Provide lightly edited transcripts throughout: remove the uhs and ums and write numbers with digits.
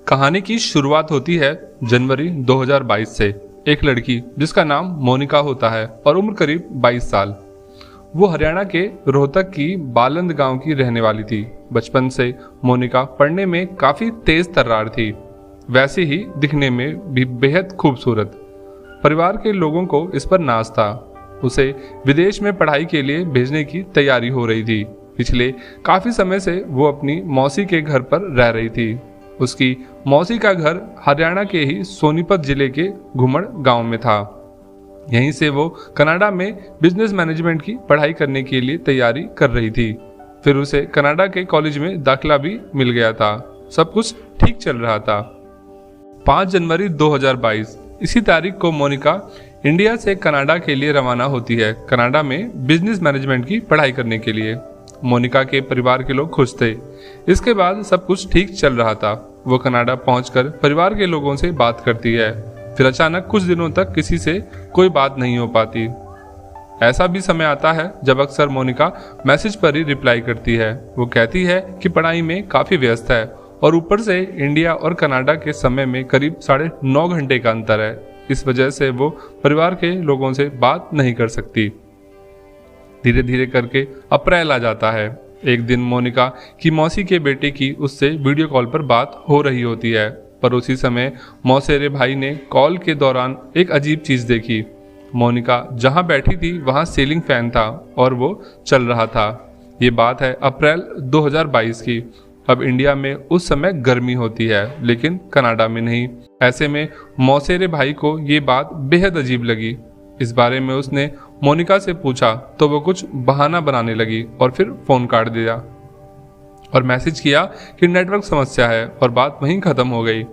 कहानी की शुरुआत होती है जनवरी 2022 से। एक लड़की जिसका नाम मोनिका होता है और उम्र करीब 22 साल। वो हरियाणा के रोहतक की बालंद गांव की रहने वाली थी। बचपन से मोनिका पढ़ने में काफ़ी तेज तर्रार थी, वैसे ही दिखने में भी बेहद खूबसूरत। परिवार के लोगों को इस पर नाज था। उसे विदेश में पढ़ाई के लिए भेजने की तैयारी हो रही थी। पिछले काफ़ी समय से वो अपनी मौसी के घर पर रह रही थी। उसकी मौसी का घर हरियाणा के ही सोनीपत जिले के घुमड़ गांव में था। यहीं से वो कनाडा में बिजनेस मैनेजमेंट की पढ़ाई करने के लिए तैयारी कर रही थी। फिर उसे कनाडा के कॉलेज में दाखिला भी मिल गया था। सब कुछ ठीक चल रहा था। 5 जनवरी 2022 इसी तारीख को मोनिका इंडिया से कनाडा के लिए रवाना होती है, कनाडा में बिजनेस मैनेजमेंट की पढ़ाई करने के लिए। मोनिका के परिवार के लोग खुश थे। इसके बाद सब कुछ ठीक चल रहा था। वो कनाडा पहुंचकर परिवार के लोगों से बात करती है। फिर अचानक कुछ दिनों तक किसी से कोई बात नहीं हो पाती। ऐसा भी समय आता है जब अक्सर मोनिका मैसेज पर ही रिप्लाई करती है। वो कहती है कि पढ़ाई में काफ़ी व्यस्त है और ऊपर से इंडिया और कनाडा के समय में करीब 9.5 घंटे का अंतर है। इस वजह से वो परिवार के लोगों से बात नहीं कर सकती। धीरे धीरे करके अप्रैल आ जाता है। एक दिन मोनिका की मौसी के बेटे की उससे वीडियो कॉल पर बात हो रही होती है, पर उसी समय मौसेरे भाई ने कॉल के दौरान एक अजीब चीज़ देखी। मोनिका जहां बैठी थी वहां सीलिंग फैन था और वो चल रहा था। ये बात है अप्रैल 2022 की। अब इंडिया में उस समय गर्मी होती है, लेकिन कनाडा में नहीं। ऐसे में मौसेरे भाई को ये बात बेहद अजीब लगी। इस बारे में उसने मोनिका से पूछा तो वो कुछ बहाना बनाने लगी और फिर फ़ोन काट दिया और मैसेज किया कि नेटवर्क समस्या है, और बात वहीं ख़त्म हो गई।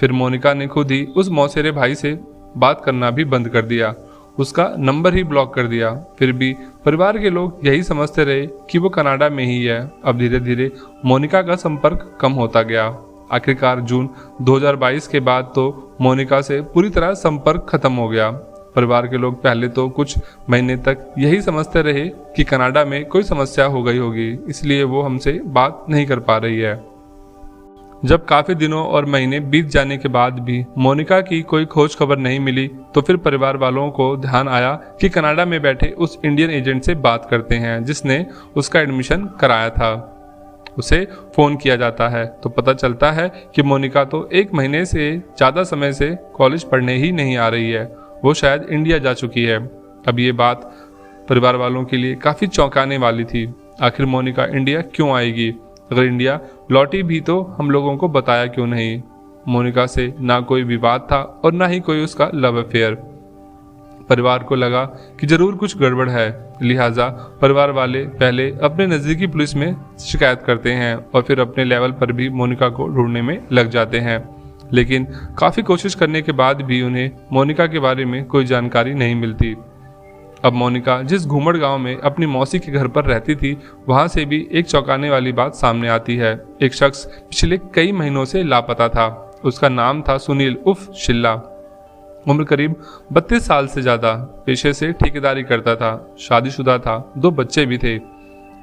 फिर मोनिका ने खुद ही उस मौसेरे भाई से बात करना भी बंद कर दिया, उसका नंबर ही ब्लॉक कर दिया। फिर भी परिवार के लोग यही समझते रहे कि वो कनाडा में ही है। अब धीरे धीरे मोनिका का संपर्क कम होता गया। आखिरकार जून 2022 के बाद तो मोनिका से पूरी तरह संपर्क खत्म हो गया। परिवार के लोग पहले तो कुछ महीने तक यही समझते रहे कि कनाडा में कोई समस्या हो गई होगी, इसलिए वो हमसे बात नहीं कर पा रही है। जब काफ़ी दिनों और महीने बीत जाने के बाद भी मोनिका की कोई खोज खबर नहीं मिली, तो फिर परिवार वालों को ध्यान आया कि कनाडा में बैठे उस इंडियन एजेंट से बात करते हैं जिसने उसका एडमिशन कराया था। उसे फ़ोन किया जाता है तो पता चलता है कि मोनिका तो 1 महीने से ज़्यादा समय से कॉलेज पढ़ने ही नहीं आ रही है। वो शायद इंडिया जा चुकी है। अब ये बात परिवार वालों के लिए काफ़ी चौंकाने वाली थी। आखिर मोनिका इंडिया क्यों आएगी? अगर इंडिया लौटी भी तो हम लोगों को बताया क्यों नहीं? मोनिका से ना कोई विवाद था और ना ही कोई उसका लव अफेयर। परिवार को लगा कि जरूर कुछ गड़बड़ है, लिहाजा परिवार वाले पहले अपने नज़दीकी पुलिस में शिकायत करते हैं और फिर अपने लेवल पर भी मोनिका को ढूंढने में लग जाते हैं। लेकिन काफ़ी कोशिश करने के बाद भी उन्हें मोनिका के बारे में कोई जानकारी नहीं मिलती। अब मोनिका जिस घुमड़ गांव में अपनी मौसी के घर पर रहती थी, वहां से भी एक चौंकाने वाली बात सामने आती है। एक शख्स पिछले कई महीनों से लापता था। उसका नाम था सुनील उर्फ शिल्ला। उम्र करीब 32 साल से ज़्यादा। पेशे से ठेकेदारी करता था, शादीशुदा था, 2 बच्चे भी थे।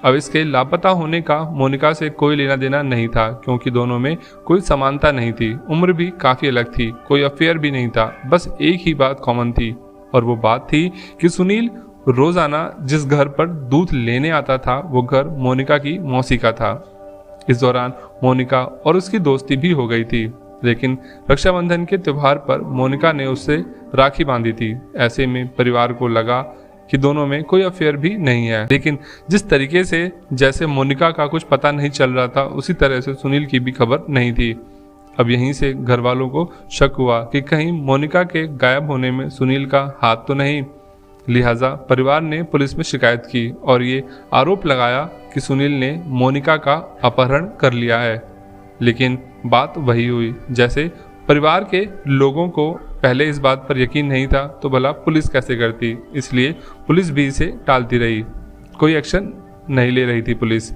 अब इसके लापता होने का मोनिका से कोई लेना देना नहीं था, क्योंकि दोनों में कोई समानता नहीं थी। उम्र भी काफ़ी अलग थी, कोई अफेयर भी नहीं था। बस एक ही बात कॉमन थी, और वो बात थी कि सुनील रोज़ाना जिस घर पर दूध लेने आता था वो घर मोनिका की मौसी का था। इस दौरान मोनिका और उसकी दोस्ती भी हो गई थी, लेकिन रक्षाबंधन के त्यौहार पर मोनिका ने उससे राखी बांधी थी। ऐसे में परिवार को लगा कि दोनों में कोई अफेयर भी नहीं है। लेकिन जिस तरीके से जैसे मोनिका का कुछ पता नहीं चल रहा था, उसी तरह से सुनील की भी खबर नहीं थी। अब यहीं से घर वालों को शक हुआ कि कहीं मोनिका के गायब होने में सुनील का हाथ तो नहीं। लिहाजा परिवार ने पुलिस में शिकायत की और ये आरोप लगाया कि सुनील ने मोनिका का अपहरण कर लिया है। लेकिन बात वही हुई जैसे परिवार के लोगों को पहले इस बात पर यकीन नहीं था, तो भला पुलिस कैसे करती? इसलिए पुलिस भी इसे टालती रही। कोई एक्शन नहीं ले रही थी पुलिस।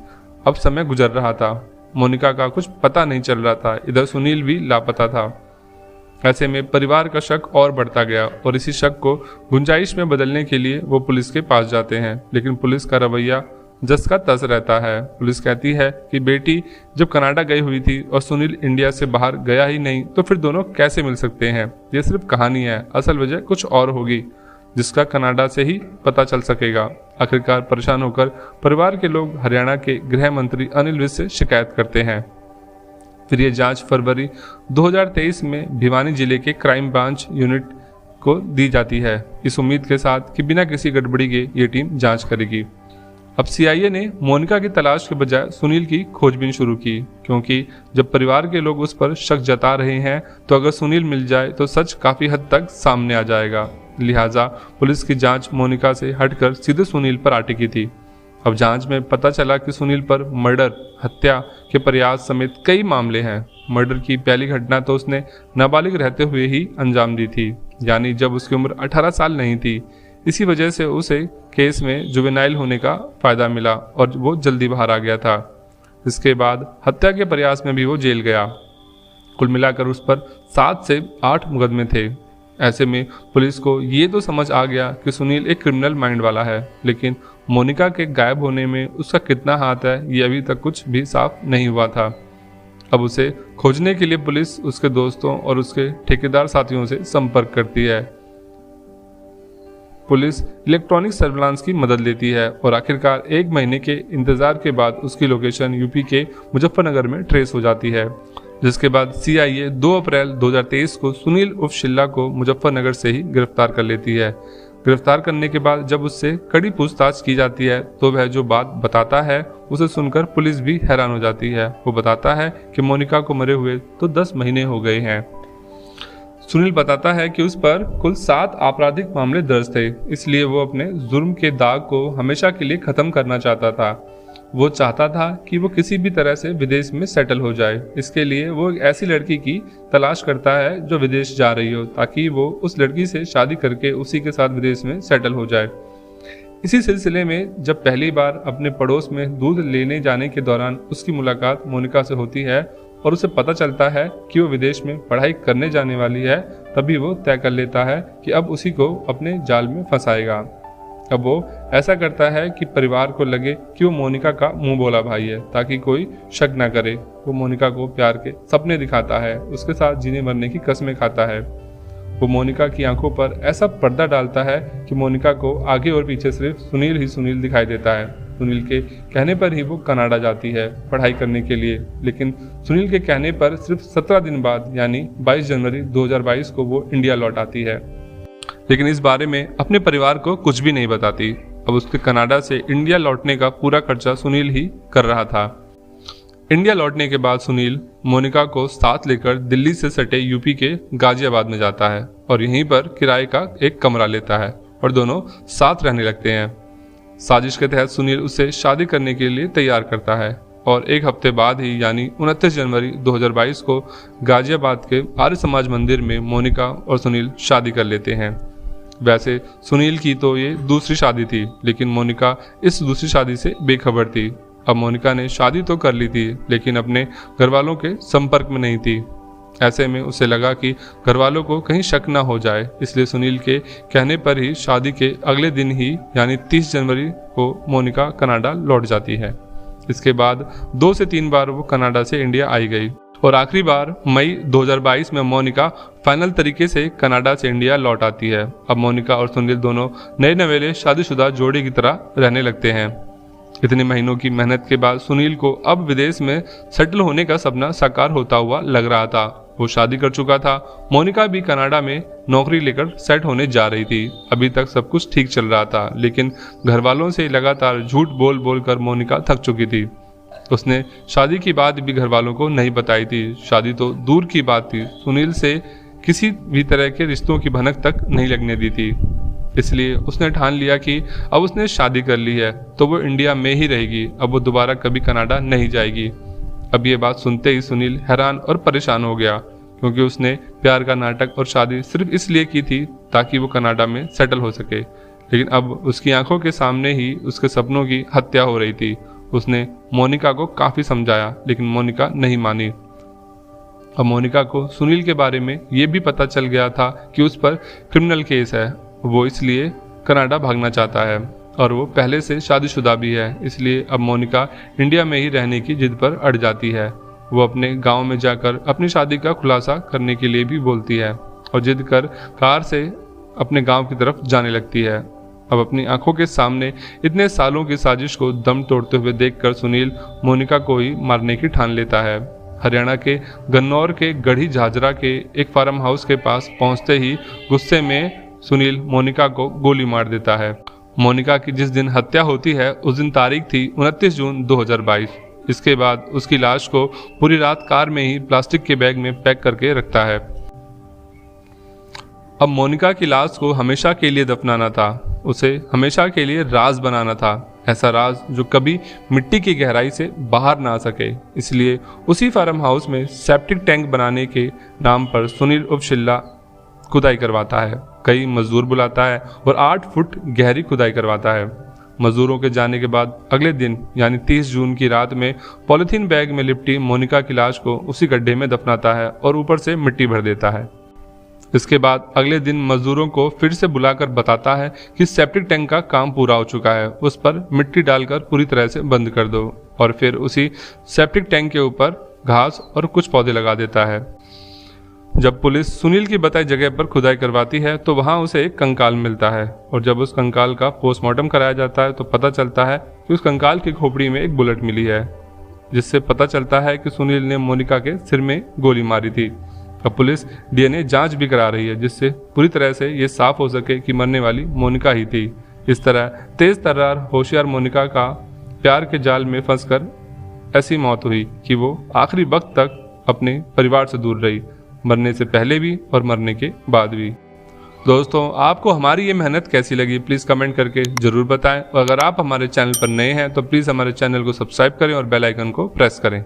अब समय गुजर रहा था, मोनिका का कुछ पता नहीं चल रहा था, इधर सुनील भी लापता था। ऐसे में परिवार का शक और बढ़ता गया और इसी शक को गुंजाइश में बदलने के लिए वो पुलिस के पास जाते हैं। लेकिन पुलिस का रवैया जस का तस रहता है। पुलिस कहती है कि बेटी जब कनाडा गई हुई थी और सुनील इंडिया से बाहर गया ही नहीं तो फिर दोनों कैसे मिल सकते हैं। ये सिर्फ कहानी है, असल वजह कुछ और होगी जिसका कनाडा से ही पता चल सकेगा। आखिरकार परेशान होकर परिवार के लोग हरियाणा के गृह मंत्री अनिल विज से शिकायत करते हैं। फिर ये जांच फरवरी 2023 में भिवानी जिले के क्राइम ब्रांच यूनिट को दी जाती है, इस उम्मीद के साथ कि बिना किसी गड़बड़ी के ये टीम जांच करेगी। अब सीआईए ने मोनिका की तलाश के बजाय सुनील की खोजबीन शुरू की, क्योंकि जब परिवार के लोग उस पर शक जता रहे हैं तो अगर सुनील मिल जाए तो सच काफी हद तक सामने आ जाएगा। लिहाजा पुलिस की जांच मोनिका से हटकर सीधे सुनील पर आ टिकी थी। अब जांच में पता चला कि सुनील पर मर्डर, हत्या के प्रयास समेत कई मामले हैं। मर्डर की पहली घटना तो उसने नाबालिग रहते हुए ही अंजाम दी थी, यानी जब उसकी उम्र 18 साल नहीं थी। इसी वजह से उसे केस में जुवेनाइल होने का फायदा मिला और वो जल्दी बाहर आ गया था। इसके बाद हत्या के प्रयास में भी वो जेल गया। कुल मिलाकर उस पर 7 से 8 मुकदमे थे। ऐसे में पुलिस को ये तो समझ आ गया कि सुनील एक क्रिमिनल माइंड वाला है, लेकिन मोनिका के गायब होने में उसका कितना हाथ है ये अभी तक कुछ भी साफ नहीं हुआ था। अब उसे खोजने के लिए पुलिस उसके दोस्तों और उसके ठेकेदार साथियों से संपर्क करती है। पुलिस इलेक्ट्रॉनिक सर्विलांस की मदद लेती है और आखिरकार 1 महीने के इंतजार के बाद उसकी लोकेशन यूपी के मुजफ्फरनगर में ट्रेस हो जाती है, जिसके बाद सीआईए 2 अप्रैल 2023 को सुनील उर्फ शिल्ला को मुजफ्फरनगर से ही गिरफ्तार कर लेती है। गिरफ्तार करने के बाद जब उससे कड़ी पूछताछ की जाती है तो वह जो बात बताता है उसे सुनकर पुलिस भी हैरान हो जाती है। वो बताता है कि मोनिका को मरे हुए तो 10 महीने हो गए हैं। सुनील बताता है कि उस पर कुल 7 आपराधिक मामले दर्ज थे, इसलिए वो अपने जुर्म के दाग को हमेशा के लिए खत्म करना चाहता था। वो चाहता था कि वो किसी भी तरह से विदेश में सेटल हो जाए। इसके लिए वो एक ऐसी लड़की की तलाश करता है जो विदेश जा रही हो, ताकि वो उस लड़की से शादी करके उसी के साथ विदेश में सेटल हो जाए। इसी सिलसिले में जब पहली बार अपने पड़ोस में दूध लेने जाने के दौरान उसकी मुलाकात मोनिका से होती है और उसे पता चलता है कि वो विदेश में पढ़ाई करने जाने वाली है, तभी वो तय कर लेता है कि अब उसी को अपने जाल में फंसाएगा। अब वो ऐसा करता है कि परिवार को लगे कि वो मोनिका का मुंह बोला भाई है, ताकि कोई शक ना करे। वो मोनिका को प्यार के सपने दिखाता है, उसके साथ जीने मरने की कस्में खाता है। वो मोनिका की आंखों पर ऐसा पर्दा डालता है कि मोनिका को आगे और पीछे सिर्फ सुनील ही सुनील दिखाई देता है। सुनील के कहने पर ही वो कनाडा जाती है पढ़ाई करने के लिए, लेकिन सुनील के कहने पर सिर्फ 17 दिन बाद यानी 22 जनवरी 2022 को वो इंडिया लौट आती है, लेकिन इस बारे में अपने परिवार को कुछ भी नहीं बताती। अब उसके कनाडा से इंडिया लौटने का पूरा खर्चा सुनील ही कर रहा था। इंडिया लौटने के बाद सुनील मोनिका को साथ लेकर दिल्ली से सटे यूपी के गाजियाबाद में जाता है और यहीं पर किराए का एक कमरा लेता है और दोनों साथ रहने लगते हैं। साजिश के तहत सुनील उससे शादी करने के लिए तैयार करता है और 1 हफ्ते बाद ही यानी 29 जनवरी 2022 को गाजियाबाद के आर्य समाज मंदिर में मोनिका और सुनील शादी कर लेते हैं। वैसे सुनील की तो ये दूसरी शादी थी, लेकिन मोनिका इस दूसरी शादी से बेखबर थी। अब मोनिका ने शादी तो कर ली थी, लेकिन अपने घर वालों के संपर्क में नहीं थी। ऐसे में उसे लगा कि घर वालों को कहीं शक ना हो जाए, इसलिए सुनील के कहने पर ही शादी के अगले दिन ही यानी 30 जनवरी को मोनिका कनाडा लौट जाती है। इसके बाद 2 से 3 बार वो कनाडा से इंडिया आई गई और आखिरी बार मई 2022 में मोनिका फाइनल तरीके से कनाडा से इंडिया लौट आती है। अब मोनिका और सुनील दोनों नए नवेले शादीशुदा जोड़े की तरह रहने लगते हैं। इतने महीनों की मेहनत के बाद सुनील को अब विदेश में सेटल होने का सपना साकार होता हुआ लग रहा था। वो शादी कर चुका था, मोनिका भी कनाडा में नौकरी लेकर सेट होने जा रही थी। अभी तक सब कुछ ठीक चल रहा था, लेकिन घर वालों से लगातार झूठ बोल बोल कर मोनिका थक चुकी थी। उसने शादी की बात भी घर वालों को नहीं बताई थी। शादी तो दूर की बात थी, सुनील से किसी भी तरह के रिश्तों की भनक तक नहीं लगने दी थी। इसलिए उसने ठान लिया कि अब उसने शादी कर ली है तो वो इंडिया में ही रहेगी, अब वो दोबारा कभी कनाडा नहीं जाएगी। अब ये बात सुनते ही सुनील हैरान और परेशान हो गया, क्योंकि उसने प्यार का नाटक और शादी सिर्फ इसलिए की थी ताकि वो कनाडा में सेटल हो सके, लेकिन अब उसकी आंखों के सामने ही उसके सपनों की हत्या हो रही थी। उसने मोनिका को काफी समझाया, लेकिन मोनिका नहीं मानी। अब मोनिका को सुनील के बारे में ये भी पता चल गया था कि उस पर क्रिमिनल केस है, वो इसलिए कनाडा भागना चाहता है। और वो पहले से शादीशुदा भी है, इसलिए अब मोनिका इंडिया में ही रहने की जिद पर अड़ जाती है। वो अपने गांव में जाकर अपनी शादी का खुलासा करने के लिए भी बोलती है और जिद कर कार से अपने गांव की तरफ जाने लगती है। अब अपनी आंखों के सामने इतने सालों की साजिश को दम तोड़ते हुए देखकर सुनील मोनिका को ही मारने की ठान लेता है। हरियाणा के गन्नौर के गढ़ी झाझरा के एक फार्म हाउस के पास पहुंचते ही गुस्से में सुनील मोनिका को गोली मार देता है। मोनिका की जिस दिन हत्या होती है उस दिन तारीख थी 29 जून 2022। इसके बाद उसकी लाश को पूरी रात कार में ही प्लास्टिक के बैग में पैक करके रखता है। अब मोनिका की लाश को हमेशा के लिए दफनाना था, उसे हमेशा के लिए राज बनाना था, ऐसा राज जो कभी मिट्टी की गहराई से बाहर ना आ सके। इसलिए उसी फार्म हाउस में सेप्टिक टैंक बनाने के नाम पर सुनील उर्फ शिल्ला खुदाई करवाता है, कई मजदूर बुलाता है और 8 फुट गहरी खुदाई करवाता है। मजदूरों के जाने के बाद अगले दिन यानी 30 जून की रात में पॉलिथीन बैग में लिपटी मोनिका की लाश को उसी गड्ढे में दफनाता है और ऊपर से मिट्टी भर देता है। इसके बाद अगले दिन मजदूरों को फिर से बुलाकर बताता है कि सेप्टिक टैंक का काम पूरा हो चुका है, उस पर मिट्टी डालकर पूरी तरह से बंद कर दो और फिर उसी सेप्टिक टैंक के ऊपर घास और कुछ पौधे लगा देता है। जब पुलिस सुनील की बताई जगह पर खुदाई करवाती है तो वहां उसे एक कंकाल मिलता है और जब उस कंकाल का पोस्टमार्टम कराया जाता है तो पता चलता है कि उस कंकाल की खोपड़ी में एक बुलेट मिली है, जिससे पता चलता है कि सुनील ने मोनिका के सिर में गोली मारी थी। अब पुलिस डीएनए जांच भी करा रही है, जिससे पूरी तरह से ये साफ हो सके कि मरने वाली मोनिका ही थी। इस तरह तेज तर्रार होशियार मोनिका का प्यार के जाल में फंसकर ऐसी मौत हुई कि वो आखिरी वक्त तक अपने परिवार से दूर रही, मरने से पहले भी और मरने के बाद भी। दोस्तों, आपको हमारी ये मेहनत कैसी लगी प्लीज़ कमेंट करके ज़रूर बताएं और अगर आप हमारे चैनल पर नए हैं तो प्लीज़ हमारे चैनल को सब्सक्राइब करें और बेल आइकन को प्रेस करें।